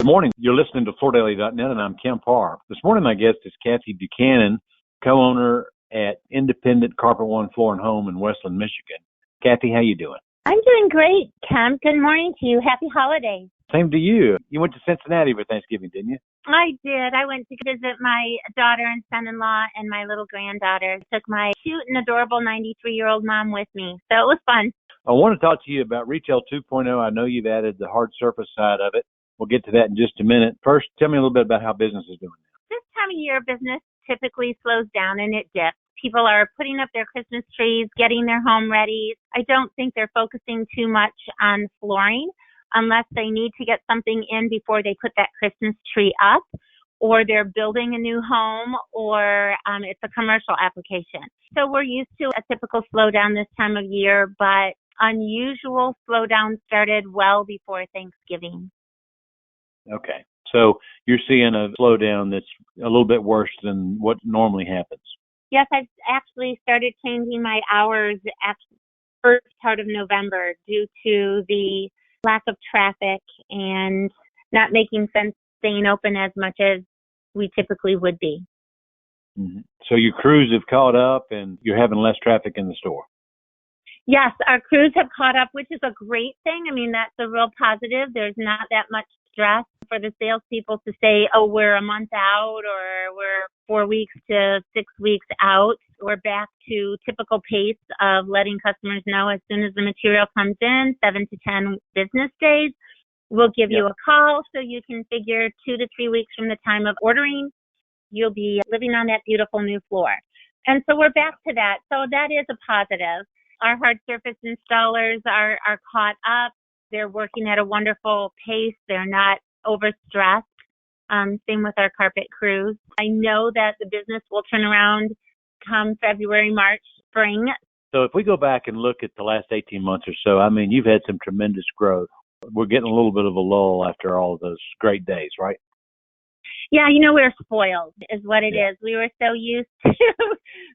morning. You're listening to FloorDaily.net, and I'm Kemp Harr. This morning, my guest is Cathy Buchanan, co-owner at Independent Carpet One Floor and Home in Westland, Michigan. Cathy, how you doing? I'm doing great, Kemp. Good morning to you. Happy holidays. Same to you. You went to Cincinnati for Thanksgiving, didn't you? I did. I went to visit my daughter and son-in-law and my little granddaughter. Took my cute and adorable 93-year-old mom with me. So it was fun. I want to talk to you about Retail 2.0. I know you've added the hard surface side of it. We'll get to that in just a minute. First, tell me a little bit about how business is doing now. This time of year, business typically slows down and it dips. People are putting up their Christmas trees, getting their home ready. I don't think they're focusing too much on flooring unless they need to get something in before they put that Christmas tree up, or they're building a new home, or it's a commercial application. So we're used to a typical slowdown this time of year, but unusual slowdown started well before Thanksgiving. Okay. So you're seeing a slowdown that's a little bit worse than what normally happens. Yes, I've actually started changing my hours at first part of November due to the lack of traffic and not making sense staying open as much as we typically would be. Mm-hmm. So your crews have caught up and you're having less traffic in the store. Yes, our crews have caught up, which is a great thing. I mean, that's a real positive. There's not that much stress for the salespeople to say, oh, we're a month out or we're 4 weeks to 6 weeks out. We're back to typical pace of letting customers know as soon as the material comes in, 7 to 10 business days. We'll give you a call so you can figure 2 to 3 weeks from the time of ordering, you'll be living on that beautiful new floor. And so we're back to that. So that is a positive. Our hard surface installers are caught up. They're working at a wonderful pace. They're not overstressed. Same with our carpet crews. I know that the business will turn around come February, March, spring. So if we go back and look at the last 18 months or so, I mean, you've had some tremendous growth. We're getting a little bit of a lull after all of those great days, right? Yeah, we're spoiled is what it is. We were so used to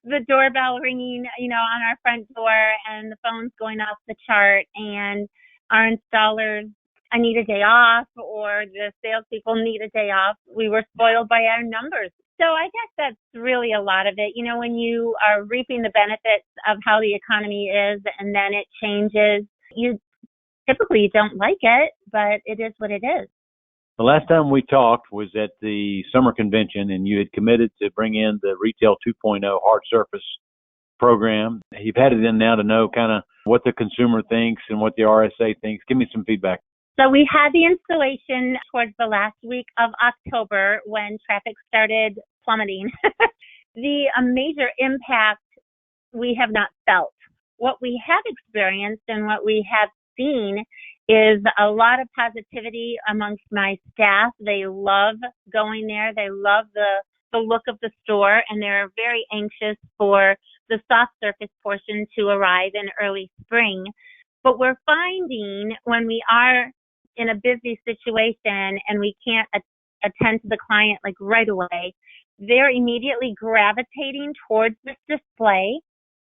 the doorbell ringing, on our front door and the phones going off the chart and our installers, I need a day off, or the salespeople need a day off. We were spoiled by our numbers. So I guess that's really a lot of it. When you are reaping the benefits of how the economy is and then it changes, you don't like it, but it is what it is. The last time we talked was at the summer convention, and you had committed to bring in the Retail 2.0 hard surface program. You've had it in now to know kind of what the consumer thinks and what the RSA thinks. Give me some feedback. So we had the installation towards the last week of October when traffic started plummeting. The major impact we have not felt. What we have experienced and what we have seen is a lot of positivity amongst my staff. They love going there. They love the look of the store, and they're very anxious for the soft surface portion to arrive in early spring. But we're finding when we are in a busy situation and we can't attend to the client like right away, they're immediately gravitating towards this display.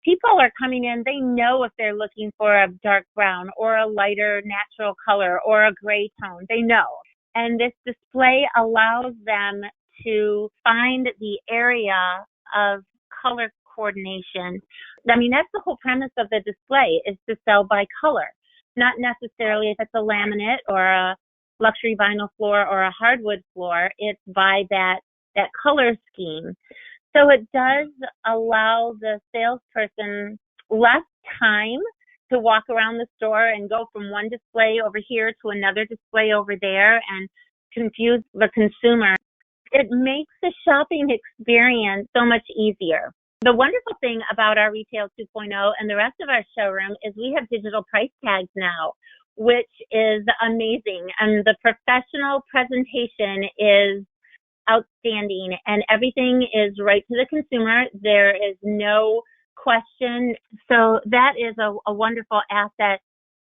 People are coming in, they know if they're looking for a dark brown or a lighter natural color or a gray tone. They know. And this display allows them to find the area of color coordination. I mean, that's the whole premise of the display, is to sell by color. Not necessarily if it's a laminate or a luxury vinyl floor or a hardwood floor, it's by that color scheme. So it does allow the salesperson less time to walk around the store and go from one display over here to another display over there and confuse the consumer. It makes the shopping experience so much easier. The wonderful thing about our Retail 2.0 and the rest of our showroom is we have digital price tags now, which is amazing. And the professional presentation is outstanding, and everything is right to the consumer. There is no question. So that is a wonderful asset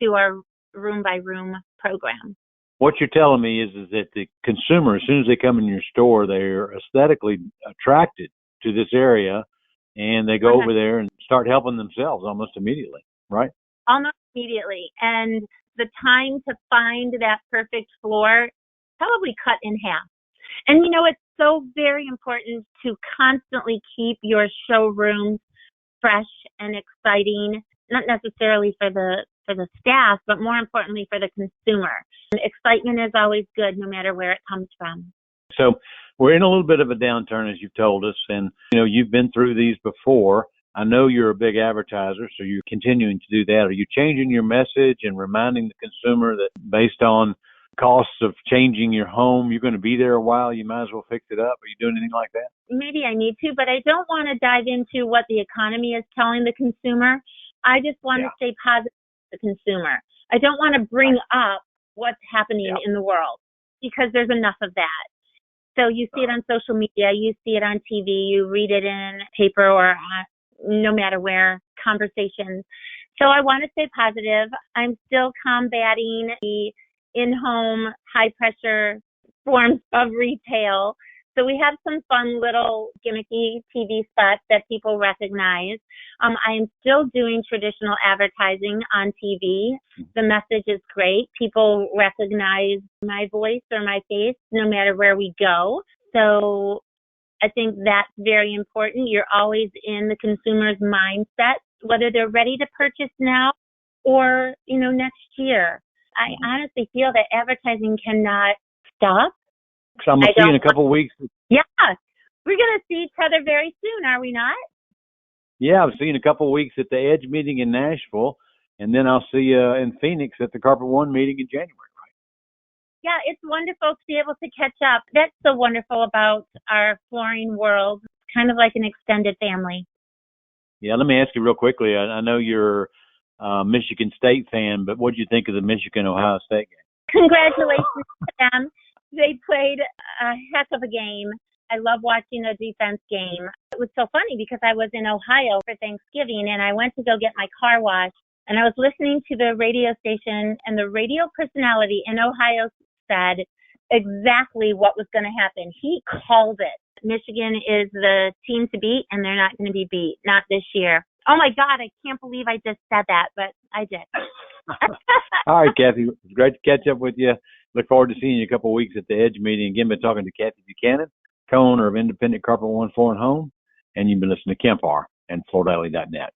to our room by room program. What you're telling me is that the consumer, as soon as they come in your store, they're aesthetically attracted to this area, and they go over there and start helping themselves almost immediately, right? Almost immediately. And the time to find that perfect floor probably cut in half. And it's so very important to constantly keep your showrooms fresh and exciting, not necessarily for the staff, but more importantly for the consumer. And excitement is always good, no matter where it comes from. So we're in a little bit of a downturn, as you've told us, and you've been through these before. I know you're a big advertiser, so you're continuing to do that. Are you changing your message and reminding the consumer that based on costs of changing your home, you're going to be there a while, you might as well fix it up? Are you doing anything like that? Maybe I need to, but I don't want to dive into what the economy is telling the consumer. I just want to stay positive to the consumer. I don't want to bring up what's happening in the world, because there's enough of that. So you see it on social media, you see it on TV, you read it in paper or no matter where, conversations. So I want to stay positive. I'm still combating the in-home high-pressure forms of retail. So we have some fun little gimmicky TV spots that people recognize. I am still doing traditional advertising on TV. The message is great. People recognize my voice or my face no matter where we go. So I think that's very important. You're always in the consumer's mindset, whether they're ready to purchase now or, next year. I honestly feel that advertising cannot stop. So I'm going to see you in a couple of weeks. Yeah. We're going to see each other very soon, are we not? Yeah, I'll see you in a couple of weeks at the EDGE meeting in Nashville, and then I'll see you in Phoenix at the Carpet One meeting in January, right? Yeah, it's wonderful to be able to catch up. That's so wonderful about our flooring world. It's kind of like an extended family. Yeah, let me ask you real quickly. I know you're a Michigan State fan, but what did you think of the Michigan-Ohio State game? Congratulations to them. They played a heck of a game. I love watching a defense game. It was so funny because I was in Ohio for Thanksgiving, and I went to go get my car washed, and I was listening to the radio station, and the radio personality in Ohio said exactly what was going to happen. He called it. Michigan is the team to beat, and they're not going to be beat. Not this year. Oh, my God, I can't believe I just said that, but I did. All right, Cathy. It's great to catch up with you. Look forward to seeing you in a couple of weeks at the EDGE meeting. Again, been talking to Cathy Buchanan, co-owner of Independent Carpet One Floor and Home, and you've been listening to Kemp Harr and FloorDaily.net.